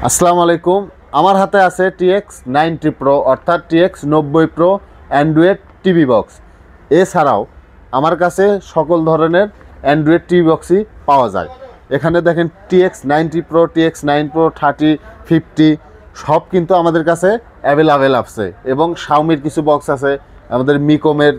আসসালামু আলাইকুম। আমার হাতে আছে টিএক্স 90 প্রো অর্থাৎ TX 90 pro Android TV box. এছাড়াও আমার কাছে সকল ধরনের অ্যান্ড্রয়েড টিভি বক্সই পাওয়া যায়। এখানে দেখেন টিএক্স 90 প্রো, টিএক্স 9 প্রো, 30, 50 সব কিন্তু আমাদের কাছে অ্যাভেলেবেল আছে। এবং শাওমির কিছু বক্স আছে, আমাদের মিকমের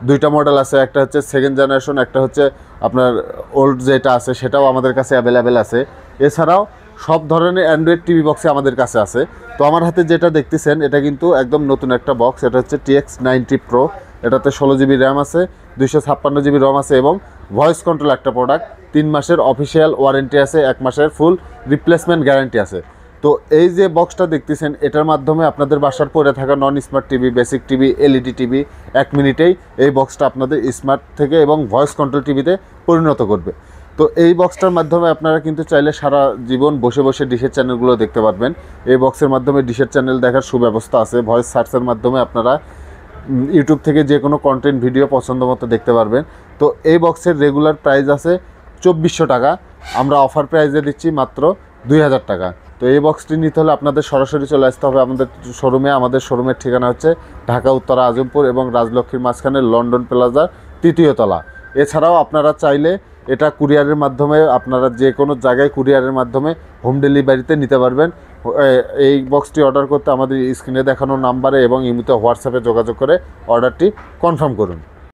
দুইটা মডেল আছে, একটা হচ্ছে সেকেন্ড জেনারেশন, একটা হচ্ছে আপনার ওল্ড যেটা আছে সেটাও আমাদের কাছে অ্যাভেলেবেল আছে। এছাড়াও সব ধরনের অ্যান্ড্রয়েড টিভি বক্সই আমাদের কাছে আছে। তো আমার হাতে যেটা দেখতেছেন এটা কিন্তু একদম নতুন একটা বক্স। এটা হচ্ছে টিএক্স 90 প্রো। এটাতে 16 জিবি র্যাম আছে, 256 জিবি রম আছে এবং ভয়েস কন্ট্রোল একটা প্রোডাক্ট। 3 মাসের অফিসিয়াল ওয়ারেন্টি আছে, 1 মাসের ফুল রিপ্লেসমেন্ট গ্যারান্টি আছে। তো এই যে বক্সটা দেখতেছেন এটার মাধ্যমে আপনাদের বাসার পড়ে থাকা নন smart TV, basic TV, LED TV 1 মিনিটেই এই বক্সটা আপনাদের স্মার্ট থেকে এবং ভয়েস কন্ট্রোল টিভিতে পরিণত করবে। তো এই বক্সটার মাধ্যমে আপনারা কিন্তু চাইলে সারা জীবন বসে বসে ডিশের চ্যানেলগুলো দেখতে পারবেন। এই বক্সের মাধ্যমে ডিশের চ্যানেল দেখার সুব্যবস্থা আছে। ভয়েস সার্চের মাধ্যমে আপনারা ইউটিউব থেকে যে কোনো কন্টেন্ট ভিডিও পছন্দ মতো দেখতে পারবেন। তো এই বক্সের রেগুলার প্রাইস আছে 2400 টাকা, আমরা অফার প্রাইসে দিচ্ছি মাত্র 2000 টাকা। তো এই বক্সটি নিতে হলে আপনাদের সরাসরি চলে আসতে হবে আমাদের শোরুমে। আমাদের শোরুমের ঠিকানা হচ্ছে ঢাকা উত্তরা আজমপুর এবং রাজলক্ষ্মীর মাঝখানে লন্ডন প্লাজার 3য় তলা। এছাড়াও আপনারা চাইলে এটা কুরিয়ারের মাধ্যমে আপনারা যে কোনো জায়গায় কুরিয়ারের মাধ্যমে হোম ডেলিভারিতে নিতে পারবেন। এই বক্সটি অর্ডার করতে আমাদের স্ক্রিনে দেখানো নাম্বারে এবং ইমোতে হোয়াটসঅ্যাপে যোগাযোগ করে অর্ডারটি কনফার্ম করুন।